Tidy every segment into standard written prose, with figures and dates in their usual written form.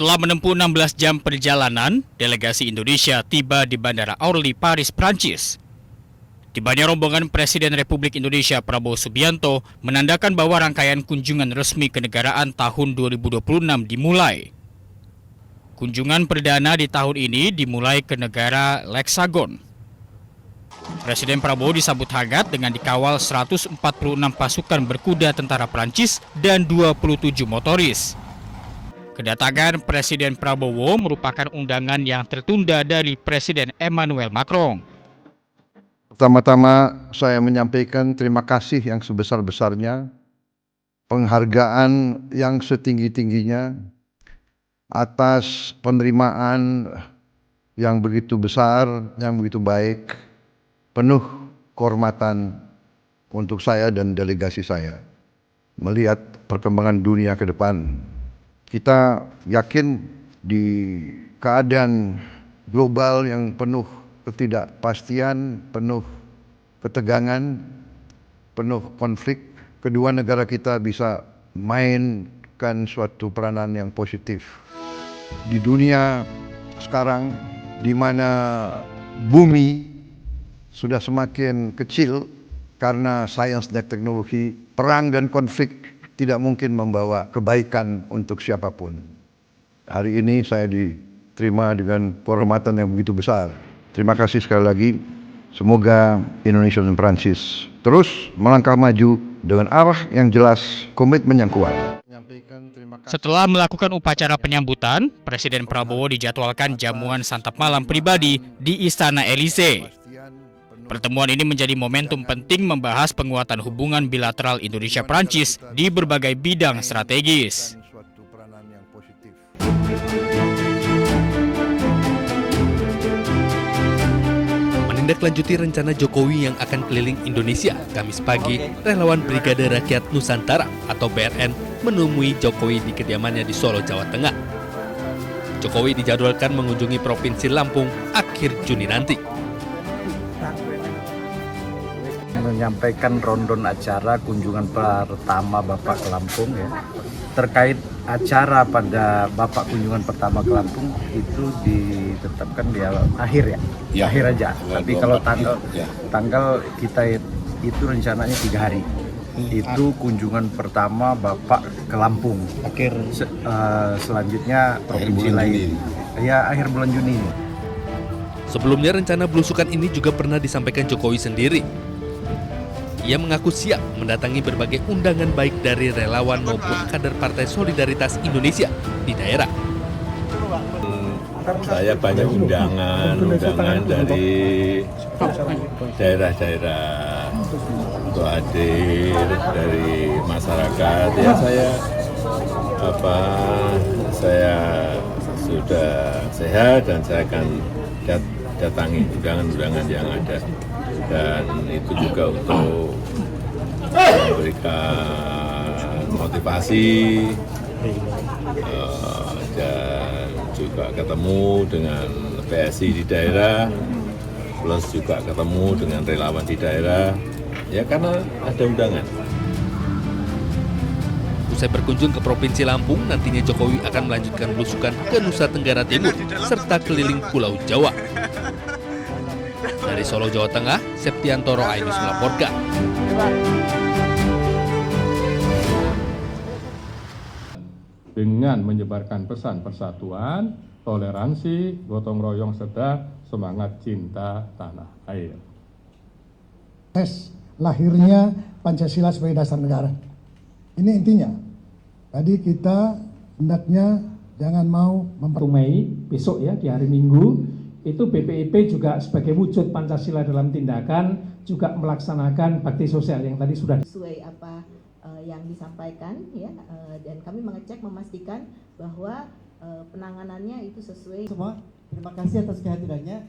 Setelah menempuh 16 jam perjalanan, delegasi Indonesia tiba di Bandara Orly, Paris, Prancis. Tibanya rombongan Presiden Republik Indonesia Prabowo Subianto menandakan bahwa rangkaian kunjungan resmi kenegaraan tahun 2026 dimulai. Kunjungan perdana di tahun ini dimulai ke negara Leksagon. Presiden Prabowo disambut hangat dengan dikawal 146 pasukan berkuda tentara Prancis dan 27 motoris. Kedatangan Presiden Prabowo merupakan undangan yang tertunda dari Presiden Emmanuel Macron. Pertama-tama saya menyampaikan terima kasih yang sebesar-besarnya, penghargaan yang setinggi-tingginya atas penerimaan yang begitu besar, yang begitu baik, penuh kehormatan untuk saya dan delegasi saya melihat perkembangan dunia ke depan. Kita yakin di keadaan global yang penuh ketidakpastian, penuh ketegangan, penuh konflik, kedua negara kita bisa mainkan suatu peranan yang positif. Di dunia sekarang di mana bumi sudah semakin kecil karena sains dan teknologi, perang dan konflik tidak mungkin membawa kebaikan untuk siapapun. Hari ini saya diterima dengan kehormatan yang begitu besar. Terima kasih sekali lagi. Semoga Indonesia dan Prancis terus melangkah maju dengan arah yang jelas, komitmen yang kuat. Setelah melakukan upacara penyambutan, Presiden Prabowo dijadwalkan jamuan santap malam pribadi di Istana Elysee. Pertemuan ini menjadi momentum penting membahas penguatan hubungan bilateral Indonesia-Prancis di berbagai bidang strategis. Menindaklanjuti rencana Jokowi yang akan keliling Indonesia, Kamis pagi, relawan Brigade Rakyat Nusantara atau BRN menemui Jokowi di kediamannya di Solo, Jawa Tengah. Jokowi dijadwalkan mengunjungi Provinsi Lampung akhir Juni nanti. Menyampaikan rundown acara kunjungan pertama Bapak ke Lampung ya. Terkait acara pada Bapak kunjungan pertama ke Lampung itu ditetapkan di akhir ya, akhir aja. Tapi kalau tanggal kita itu rencananya 3 hari. Itu kunjungan pertama Bapak ke Lampung. Selanjutnya provinsi lain. Ya akhir bulan Juni. Sebelumnya rencana belusukan ini juga pernah disampaikan Jokowi sendiri. Ia mengaku siap mendatangi berbagai undangan baik dari relawan maupun kader Partai Solidaritas Indonesia di daerah. Saya banyak undangan dari daerah-daerah untuk hadir dari masyarakat. Ya saya sudah sehat dan saya akan datangi undangan-undangan yang ada. Dan itu juga untuk memberikan motivasi dan juga ketemu dengan PSI di daerah, plus juga ketemu dengan relawan di daerah, ya karena ada undangan. Usai berkunjung ke Provinsi Lampung, nantinya Jokowi akan melanjutkan belusukan ke Nusa Tenggara Timur serta keliling Pulau Jawa. Dari Solo, Jawa Tengah, Septiantoro Ainus melaporkan. Dengan menyebarkan pesan persatuan, toleransi, gotong royong, serta semangat cinta tanah air. Lahirnya Pancasila sebagai dasar negara. Ini intinya. Tadi kita hendaknya jangan mau Mei besok ya di hari Minggu itu BPIP juga sebagai wujud Pancasila dalam tindakan juga melaksanakan bakti sosial yang tadi sudah sesuai apa yang disampaikan ya, dan kami memastikan bahwa penanganannya itu sesuai. Semua terima kasih atas kehadirannya.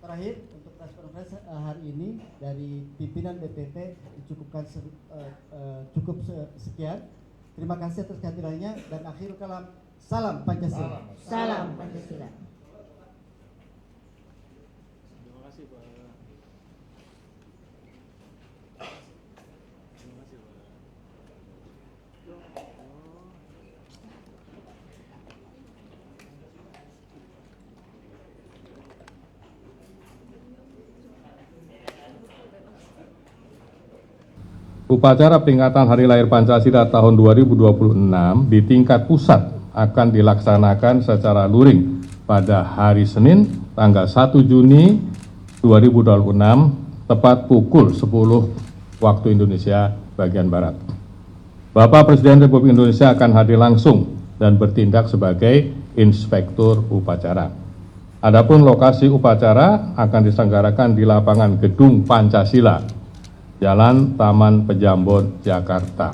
Terakhir untuk press hari ini dari pimpinan BPP cukupkan cukup sekian. Terima kasih atas kehadirannya dan akhir kalam salam Pancasila. Salam Pancasila. Upacara peringatan Hari Lahir Pancasila tahun 2026 di tingkat pusat akan dilaksanakan secara luring pada hari Senin tanggal 1 Juni 2026 tepat pukul 10 waktu Indonesia bagian Barat. Bapak Presiden Republik Indonesia akan hadir langsung dan bertindak sebagai inspektur upacara. Adapun lokasi upacara akan diselenggarakan di lapangan Gedung Pancasila, Jalan Taman Pejambon, Jakarta.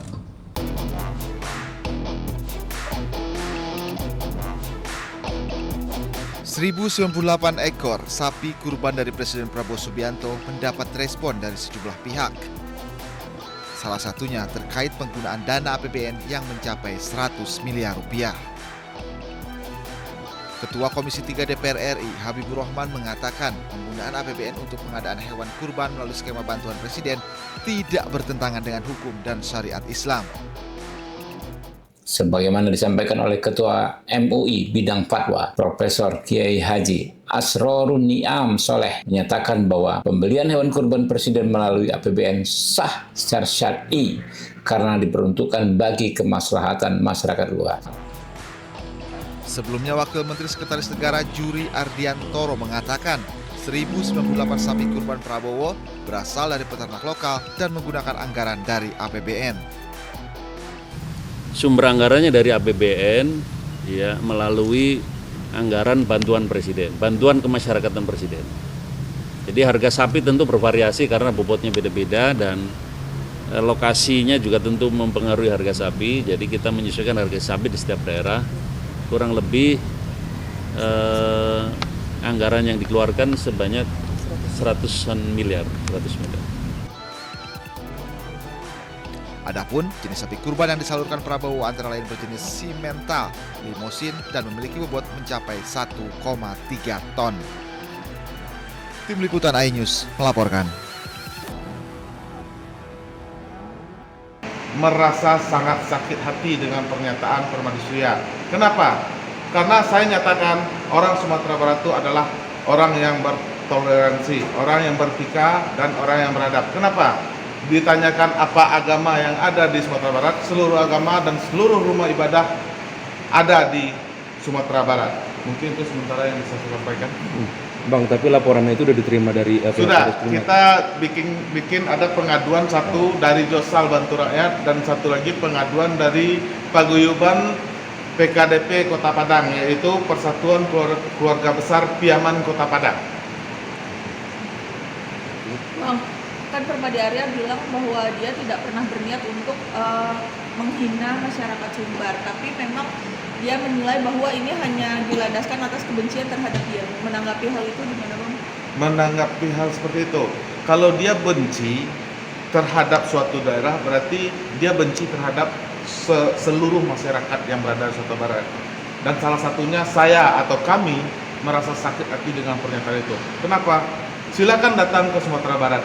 ...1.098 ekor sapi kurban dari Presiden Prabowo Subianto mendapat respon dari sejumlah pihak. Salah satunya terkait penggunaan dana APBN yang mencapai 100 miliar rupiah. Ketua Komisi 3 DPR RI, Habibur Rahman, mengatakan penggunaan APBN untuk pengadaan hewan kurban melalui skema bantuan Presiden tidak bertentangan dengan hukum dan syariat Islam. Sebagaimana disampaikan oleh Ketua MUI Bidang Fatwa, Profesor Kiai Haji Asrorun Niam Soleh menyatakan bahwa pembelian hewan kurban Presiden melalui APBN sah secara syar'i karena diperuntukkan bagi kemaslahatan masyarakat luas. Sebelumnya, Wakil Menteri Sekretaris Negara Juri Ardiantoro mengatakan 1.098 sapi kurban Prabowo berasal dari peternak lokal dan menggunakan anggaran dari APBN. Sumber anggarannya dari APBN ya, melalui anggaran bantuan Presiden, bantuan kemasyarakatan Presiden. Jadi harga sapi tentu bervariasi karena bobotnya beda-beda dan lokasinya juga tentu mempengaruhi harga sapi. Jadi kita menyesuaikan harga sapi di setiap daerah. Kurang lebih anggaran yang dikeluarkan sebanyak 100 miliar. Adapun jenis sapi kurban yang disalurkan Prabowo antara lain berjenis simental, limosin, dan memiliki bobot mencapai 1,3 ton. Tim Liputan iNews melaporkan. Merasa sangat sakit hati dengan pernyataan Permadi Surya. Kenapa? Karena saya nyatakan orang Sumatera Barat itu adalah orang yang bertoleransi, orang yang beretika, dan orang yang beradab. Kenapa? Ditanyakan apa agama yang ada di Sumatera Barat, seluruh agama dan seluruh rumah ibadah ada di Sumatera Barat. Mungkin itu sementara yang bisa saya sampaikan. Bang, tapi laporannya itu sudah diterima dari sudah, kita bikin ada pengaduan satu dari Josal Bantu Rakyat dan satu lagi pengaduan dari Paguyuban PKDP Kota Padang, yaitu Persatuan Keluarga Besar Piaman Kota Padang. Bang, kan Permadi Arya bilang bahwa dia tidak pernah berniat untuk menghina masyarakat Sumbar, tapi memang dia menilai bahwa ini hanya dilandaskan atas kebencian terhadap dia. Menanggapi hal itu gimana, Bang? Menanggapi hal seperti itu, kalau dia benci terhadap suatu daerah, berarti dia benci terhadap seluruh masyarakat yang berada di Sumatera Barat. Dan salah satunya saya atau kami merasa sakit hati dengan pernyataan itu. Kenapa? Silakan datang ke Sumatera Barat.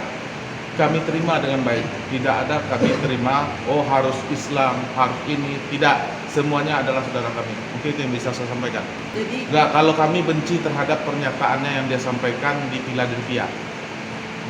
Kami terima dengan baik. Tidak ada kami terima, oh harus Islam, harus ini. Tidak. Semuanya adalah saudara kami. Mungkin itu yang bisa saya sampaikan. Jadi, kalau kami benci terhadap pernyataannya yang dia sampaikan di Philadelphia.